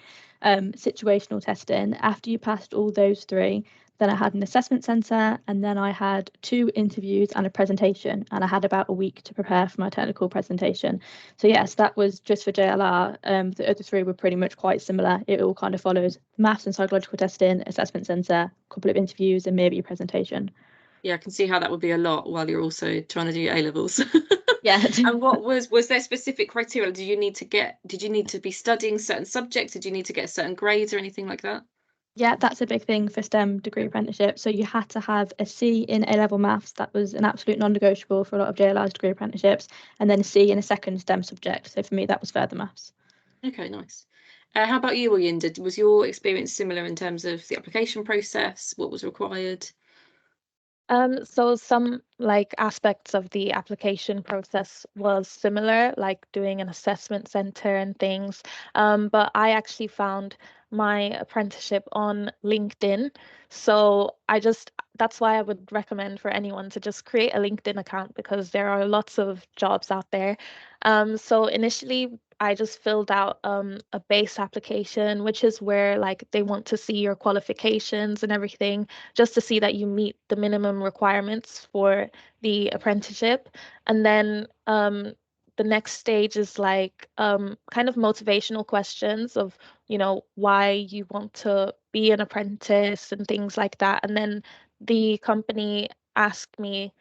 Situational testing. After you passed all those 3, then I had an assessment centre, and then I had 2 interviews and a presentation, and I had about a week to prepare for my technical presentation. So yes, that was just for JLR. The other 3 were pretty much quite similar. It all kind of follows maths and psychological testing, assessment centre, a couple of interviews, and maybe a presentation. Yeah, I can see how that would be a lot while you're also trying to do your A levels. Yeah. And what was there specific criteria? Did you need to be studying certain subjects? Did you need to get certain grades or anything like that? Yeah, that's a big thing for STEM degree apprenticeship. So you had to have a C in A-level maths. That was an absolute non-negotiable for a lot of JLR's degree apprenticeships, and then a C in a second STEM subject. So for me, that was further maths. Okay, nice. How about you, William? Was your experience similar in terms of the application process? What was required? So some like aspects of the application process was similar, like doing an assessment center and things. But I actually found my apprenticeship on LinkedIn. So that's why I would recommend for anyone to just create a LinkedIn account, because there are lots of jobs out there. So initially I just filled out a base application, which is where like they want to see your qualifications and everything, just to see that you meet the minimum requirements for the apprenticeship. And then the next stage is like kind of motivational questions of, you know, why you want to be an apprentice and things like that. And then the company asked me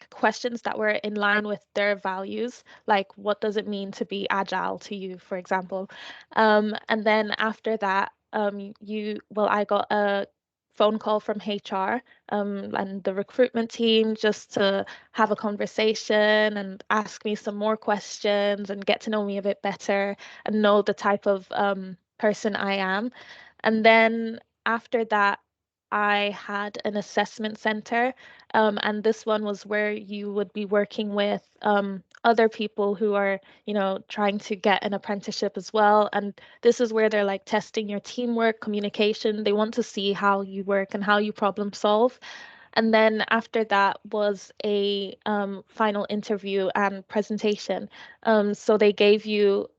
questions that were in line with their values, like what does it mean to be agile to you, for example. And then after that, I got a phone call from HR and the recruitment team just to have a conversation and ask me some more questions and get to know me a bit better and know the type of person I am. And then after that, I had an assessment center, and this one was where you would be working with other people who are, you know, trying to get an apprenticeship as well. And this is where they're like testing your teamwork, communication. They want to see how you work and how you problem solve. And then after that was a final interview and presentation. So they gave you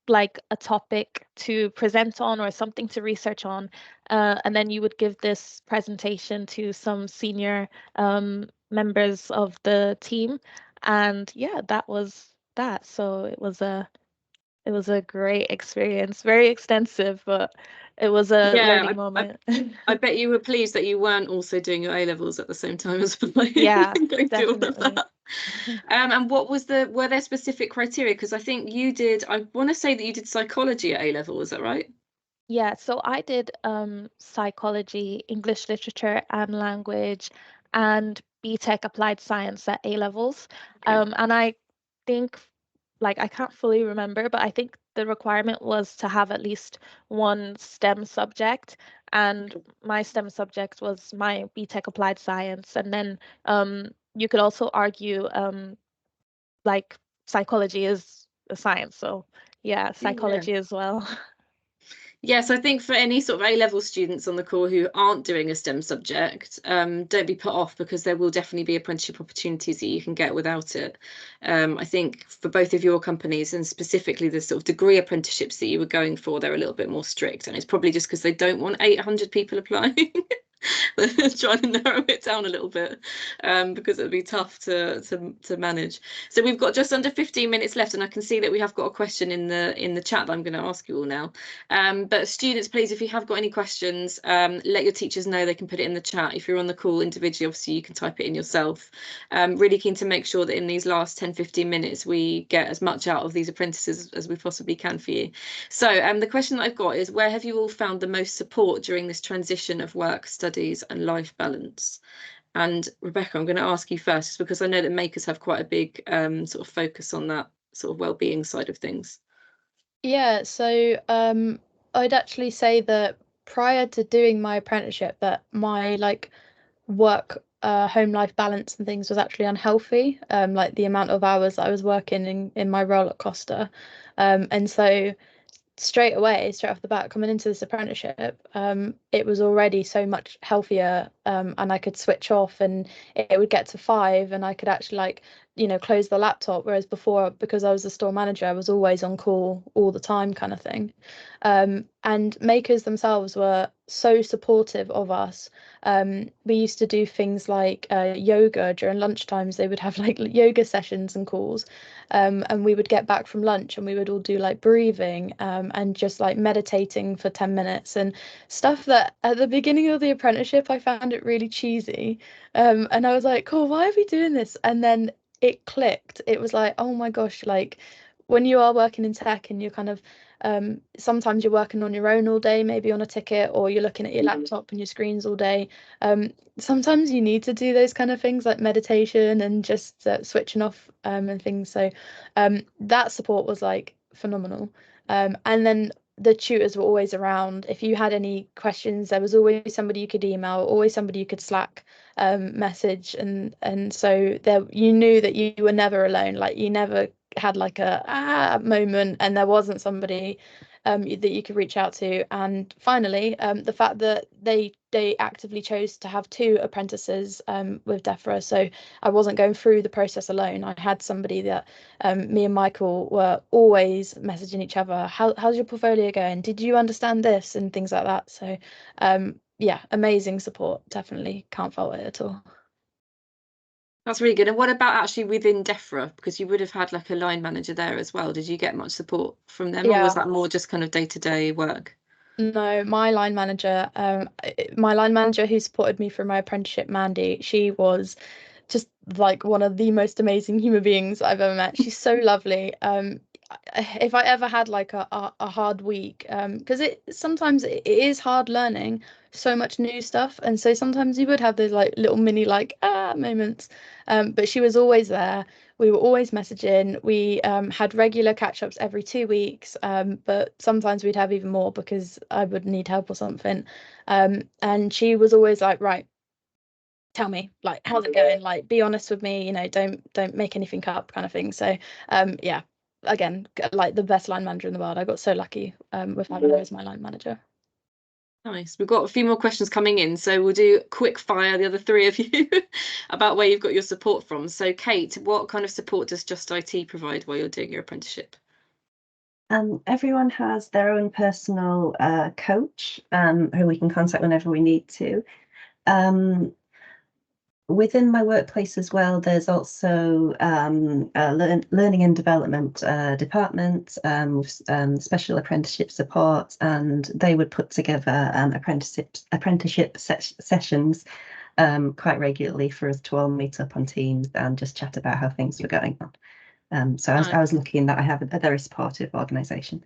like a topic to present on or something to research on, and then you would give this presentation to some senior members of the team. And yeah, that was that. So it was a great experience, very extensive, but it was a learning moment. I bet you were pleased that you weren't also doing your A levels at the same time as Yeah, going through all of definitely. that. And what was were there specific criteria? Because I think I want to say that you did psychology at A level, is that right? Yeah, so I did psychology, English literature and language, and BTech applied science at A levels. Okay. And I think, like, I can't fully remember, but I think the requirement was to have at least one STEM subject. And my STEM subject was my BTech applied science. And then you could also argue like psychology is a science, so yeah, psychology as well. Yes, I think for any sort of A-level students on the call who aren't doing a STEM subject, don't be put off, because there will definitely be apprenticeship opportunities that you can get without it. I think for both of your companies, and specifically the sort of degree apprenticeships that you were going for, they're a little bit more strict, and it's probably just because they don't want 800 people applying. They're trying to narrow it down a little bit, because it would be tough to manage. So we've got just under 15 minutes left, and I can see that we have got a question in the chat that I'm going to ask you all now. But students, please, if you have got any questions, let your teachers know. They can put it in the chat. If you're on the call individually, obviously you can type it in yourself. Really keen to make sure that in these last 10-15 minutes we get as much out of these apprentices as we possibly can for you. So the question that I've got is, where have you all found the most support during this transition of work, studies and life balance? And Rebecca, I'm going to ask you first, just because I know that makers have quite a big sort of focus on that sort of well-being side of things. Yeah, so I'd actually say that prior to doing my apprenticeship, that my like work home life balance and things was actually unhealthy. Like the amount of hours that I was working in my role at Costa. And so straight off the bat, coming into this apprenticeship, it was already so much healthier, and I could switch off, and it would get to 5 and I could actually like, close the laptop, whereas before, because I was a store manager, I was always on call all the time kind of thing. And makers themselves were so supportive of us. We used to do things like yoga during lunchtimes. They would have like yoga sessions and calls, and we would get back from lunch and we would all do like breathing, and just like meditating for 10 minutes and stuff that at the beginning of the apprenticeship I found it really cheesy, and I was like, cool, why are we doing this? And then it clicked. It was like, oh my gosh, like when you are working in tech and you're kind of sometimes you're working on your own all day, maybe on a ticket, or you're looking at your laptop and your screens all day. Sometimes you need to do those kind of things like meditation and just switching off and things. So that support was like phenomenal. And then the tutors were always around. If you had any questions, there was always somebody you could email, always somebody you could Slack message, and so there you knew that you were never alone. Like you never had like a moment and there wasn't somebody that you could reach out to. And finally, the fact that they actively chose to have 2 apprentices with DEFRA, so I wasn't going through the process alone. I had somebody that me and Michael were always messaging each other. How's your portfolio going? Did you understand this? And things like that. So yeah, amazing support. Definitely can't fault it at all. That's really good. And what about actually within DEFRA? Because you would have had like a line manager there as well. Did you get much support from them, or was that more just kind of day-to-day work? No, my line manager who supported me through my apprenticeship, Mandy, she was just like one of the most amazing human beings I've ever met. She's so lovely. If I ever had like a hard week, because sometimes it is hard learning so much new stuff, and so sometimes you would have those like little mini like moments, but she was always there. We were always messaging. We had regular catch-ups every 2 weeks, but sometimes we'd have even more because I would need help or something, and she was always like, right, tell me, like, how's it going? Like, be honest with me, don't make anything up, kind of thing. So yeah, again, like the best line manager in the world. I got so lucky with having her as my line manager. Nice. We've got a few more questions coming in, so we'll do quick fire, the other 3 of you, about where you've got your support from. So Kate, what kind of support does Just IT provide while you're doing your apprenticeship? Everyone has their own personal coach who we can contact whenever we need to. Within my workplace as well, there's also a learning and development department with special apprenticeship support, and they would put together apprenticeship sessions quite regularly for us to all meet up on Teams and just chat about how things were going on. So I was lucky in that I have a very supportive organisation.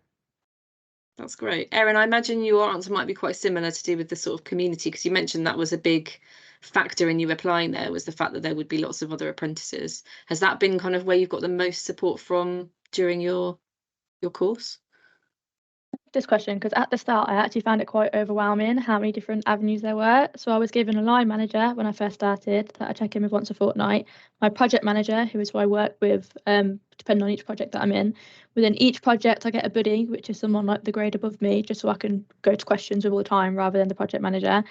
That's great. Erin, I imagine your answer might be quite similar to do with the sort of community, because you mentioned that was a big factor in you applying there, was the fact that there would be lots of other apprentices. Has that been kind of where you've got the most support from during your course? this question, because at the start I actually found it quite overwhelming how many different avenues there were. So I was given a line manager when I first started that I check in with once a fortnight, my project manager, who is who I work with, depending on each project that I'm in. Within each project I get a buddy, which is someone like the grade above me, just so I can go to questions with all the time rather than the project manager.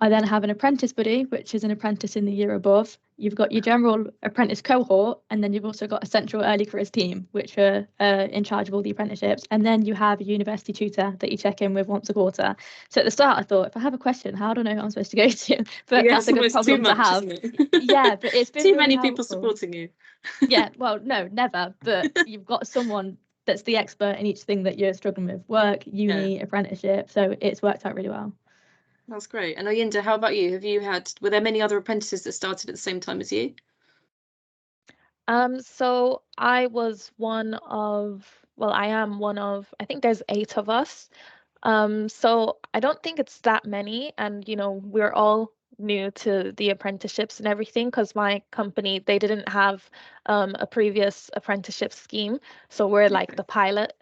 I then have an apprentice buddy, which is an apprentice in the year above. You've got your general apprentice cohort, and then you've also got a central early careers team, which are in charge of all the apprenticeships. And then you have a university tutor that you check in with once a quarter. So at the start, I thought, if I have a question, how do I know who I'm supposed to go to? But Yeah, that's a good it's almost too problem to much, have. isn't it? Yeah, but it's been too really many people helpful. supporting you. Yeah, well, no, never. But you've got someone that's the expert in each thing that you're struggling with: work, uni, apprenticeship. So it's worked out really well. That's great. And Oyinda, how about you? Were there many other apprentices that started at the same time as you? So I was one of, well, I am one of, I think there's 8 of us. So I don't think it's that many, and we're all new to the apprenticeships and everything, because my company, they didn't have a previous apprenticeship scheme, so we're like the pilot.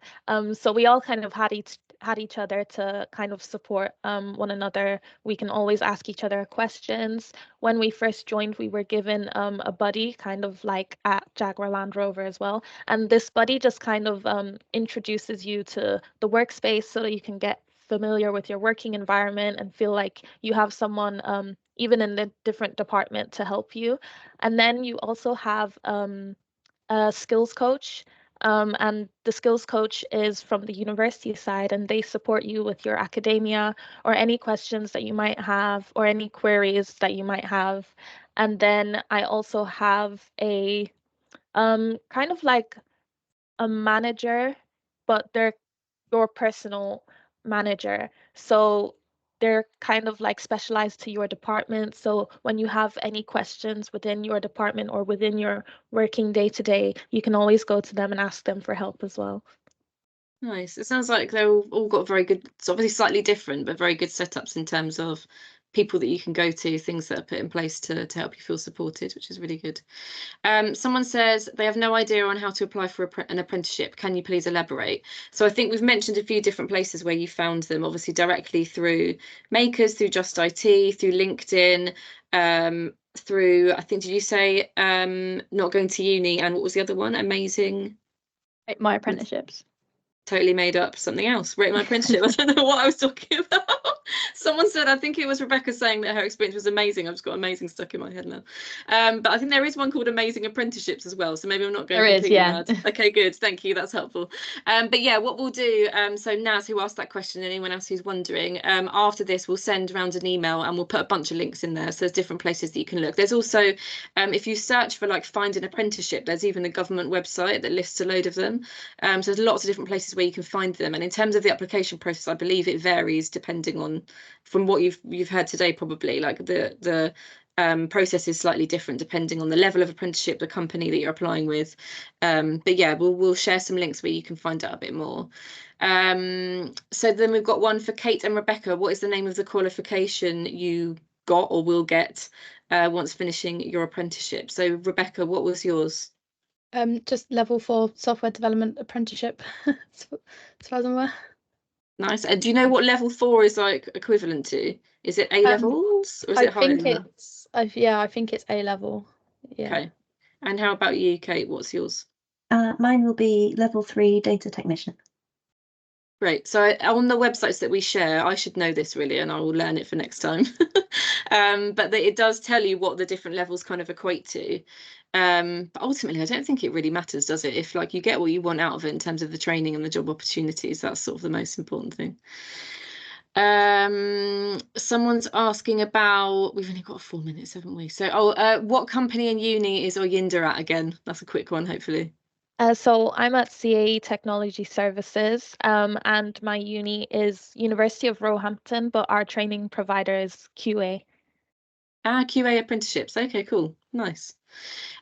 So we all kind of had each other to kind of support one another. We can always ask each other questions. When we first joined, we were given a buddy, kind of like at Jaguar Land Rover as well. And this buddy just kind of introduces you to the workspace so that you can get familiar with your working environment and feel like you have someone even in the different department to help you. And then you also have a skills coach. And the skills coach is from the university side, and they support you with your academia or any questions that you might have or any queries that you might have. And then I also have a kind of like a manager, but they're your personal manager. So they're kind of like specialized to your department. So when you have any questions within your department or within your working day to day, you can always go to them and ask them for help as well. Nice. It sounds like they've all got very good, it's obviously slightly different, but very good setups in terms of people that you can go to, things that are put in place to help you feel supported, which is really good. Someone says they have no idea on how to apply for an apprenticeship. Can you please elaborate? So I think we've mentioned a few different places where you found them, obviously directly through Makers, through Just IT, through LinkedIn, through, I think, did you say not going to uni, and what was the other one? Amazing. My apprenticeships. Totally made up something else. Rate my apprenticeship. I don't know what I was talking about. Someone said, I think it was Rebecca, saying that her experience was amazing. I've just got amazing stuck in my head now. But I think there is one called Amazing Apprenticeships as well. So maybe I'm not going completely mad. Okay, good. Thank you. That's helpful. But yeah, what we'll do, so Naz, who asked that question, and anyone else who's wondering, after this, we'll send around an email and we'll put a bunch of links in there. So there's different places that you can look. There's also, if you search for like find an apprenticeship, there's even the government website that lists a load of them. So there's lots of different places where you can find them. And in terms of the application process, I believe it varies depending on, from what you've heard today, probably like the process is slightly different depending on the level of apprenticeship, the company that you're applying with. But yeah, we'll share some links where you can find out a bit more. So then we've got one for Kate and Rebecca. What is the name of the qualification you got or will get once finishing your apprenticeship? So Rebecca, what was yours? Just level 4 software development apprenticeship, as far as I'm aware. Nice. And do you know what level 4 is like equivalent to? Is it A levels or is it higher than that? I think it's A level. Yeah. Okay. And how about you, Kate? What's yours? Mine will be level 3 data technician. Great. So on the websites that we share, I should know this really, and I will learn it for next time. But it does tell you what the different levels kind of equate to. But ultimately, I don't think it really matters, does it? If like you get what you want out of it in terms of the training and the job opportunities, that's sort of the most important thing. Someone's asking about, we've only got 4 minutes, haven't we? So, what company and uni is Oyinda at again? That's a quick one, hopefully. So I'm at CAE Technology Services, and my uni is University of Roehampton, but our training provider is QA. QA apprenticeships. Okay, cool. Nice.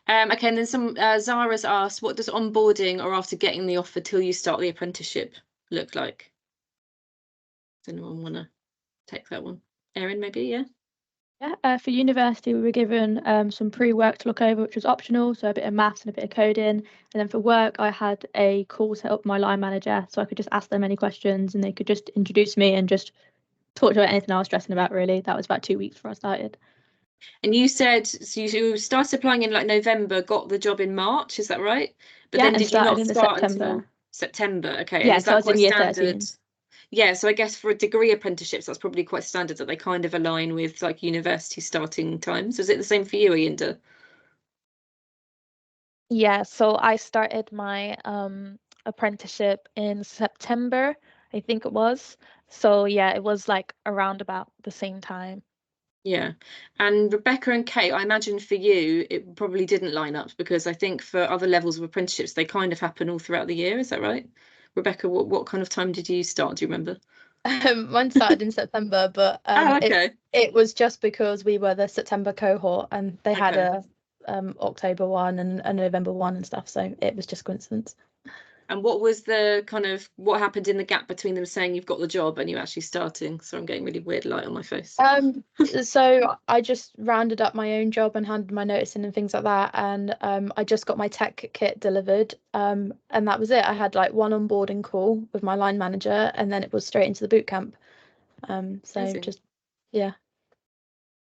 Okay, and then Zara's asked, what does onboarding or after getting the offer till you start the apprenticeship look like? Does anyone want to take that one? Erin, maybe, yeah? Yeah, for university, we were given some pre-work to look over, which was optional, so a bit of maths and a bit of coding. And then for work, I had a call set up with my line manager, so I could just ask them any questions and they could just introduce me and just talk about anything I was stressing about, really. That was about 2 weeks before I started. And you said so you started applying in like November, got the job in March, is that right? But Yeah, then and did you not started in start September. until September? Okay, Yeah, and is so I that was in quite year standard? 13. Yeah, so I guess for a degree apprenticeships, that's probably quite standard that they kind of align with like university starting times. Is it the same for you, Ayinda? Yeah, so I started my apprenticeship in September, I think it was. So yeah, it was like around about the same time. Yeah. And Rebecca and Kate, I imagine for you, it probably didn't line up because I think for other levels of apprenticeships, they kind of happen all throughout the year. Is that right? Rebecca, what kind of time did you start? Do you remember? Mine started in September, but Oh, okay. it was just because we were the September cohort and they had Okay. a October one and a November one and stuff, so it was just coincidence. And what was the kind of what happened in the gap between them saying you've got the job and you actually starting? So I'm getting really weird light on my face. So I just rounded up my own job and handed my notice in and things like that, and I just got my tech kit delivered, and that was it. I had like one onboarding call with my line manager, and then it was straight into the boot camp. So Amazing. just yeah.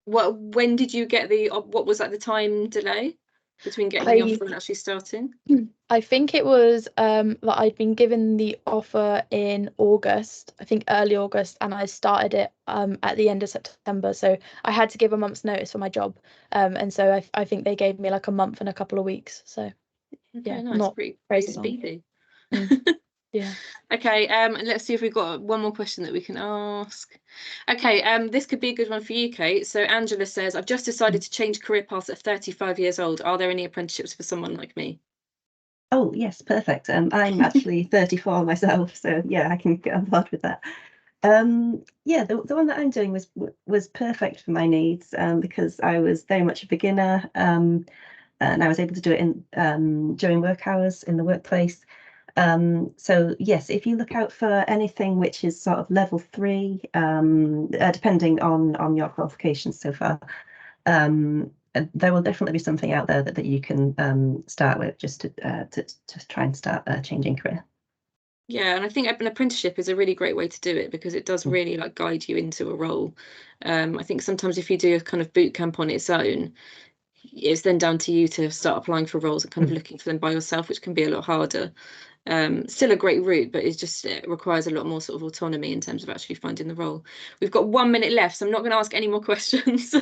When did you get what was like the time delay between getting the offer and actually starting? I think it was that I'd been given the offer in August, I think early August, and I started it at the end of September. So I had to give a month's notice for my job. And so I think they gave me like a month and a couple of weeks. So yeah, nice. not Pretty crazy long. speedy. Yeah. Okay, and let's see if we've got one more question that we can ask. Okay, this could be a good one for you, Kate. So Angela says, I've just decided to change career paths at 35 years old. Are there any apprenticeships for someone like me? Oh, yes, perfect. I'm actually 34 myself, so yeah, I can get on board with that. Yeah, the one that I'm doing was perfect for my needs because I was very much a beginner and I was able to do it in during work hours in the workplace. So yes, if you look out for anything which is sort of level 3, depending on your qualifications so far, there will definitely be something out there that you can start with just to try and start a changing career. Yeah, and I think an apprenticeship is a really great way to do it because it does really like guide you into a role. I think sometimes if you do a kind of boot camp on its own, it's then down to you to start applying for roles and kind of looking for them by yourself, which can be a lot harder. Still a great route, but it requires a lot more sort of autonomy in terms of actually finding the role. We've got 1 minute left, so I'm not going to ask any more questions.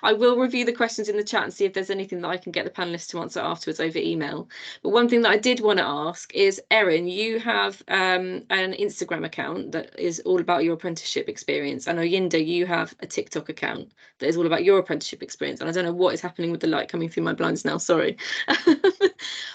I will review the questions in the chat and see if there's anything that I can get the panelists to answer afterwards over email. But one thing that I did want to ask is, Erin, you have an Instagram account that is all about your apprenticeship experience. And Oyinda, you have a TikTok account that is all about your apprenticeship experience. And I don't know what is happening with the light coming through my blinds now, sorry.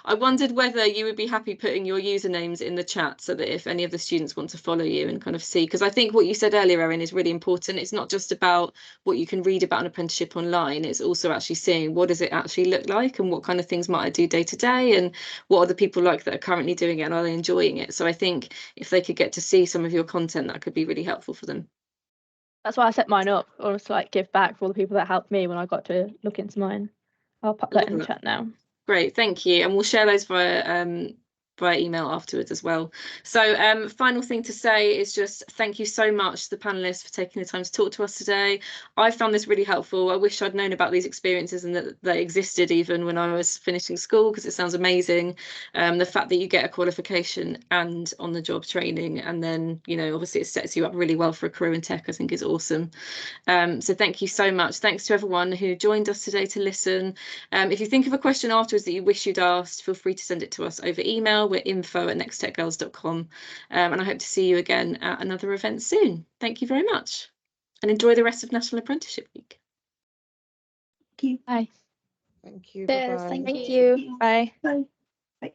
I wondered whether you would be happy putting your usernames in the chat so that if any of the students want to follow you and kind of see, because I think what you said earlier, Erin, is really important. It's not just about what you can read about an apprenticeship online, it's also actually seeing what does it actually look like and what kind of things might I do day to day and what are the people like that are currently doing it and are they enjoying it. So I think if they could get to see some of your content, that could be really helpful for them. That's why I set mine up, or to like give back for all the people that helped me when I got to look into mine. I'll pop that in the chat now. Great, thank you. And we'll share those via email afterwards as well. So final thing to say is just thank you so much to the panelists for taking the time to talk to us today. I found this really helpful. I wish I'd known about these experiences and that they existed even when I was finishing school, because it sounds amazing. The fact that you get a qualification and on the job training, and then, you know, obviously it sets you up really well for a career in tech, I think is awesome. So thank you so much. Thanks to everyone who joined us today to listen. If you think of a question afterwards that you wish you'd asked, feel free to send it to us over email. We're info@nexttechgirls.com. And I hope to see you again at another event soon. Thank you very much and enjoy the rest of National Apprenticeship Week. Thank you. Bye. Thank you. Cheers, Bye-bye. thank you. Bye. Bye.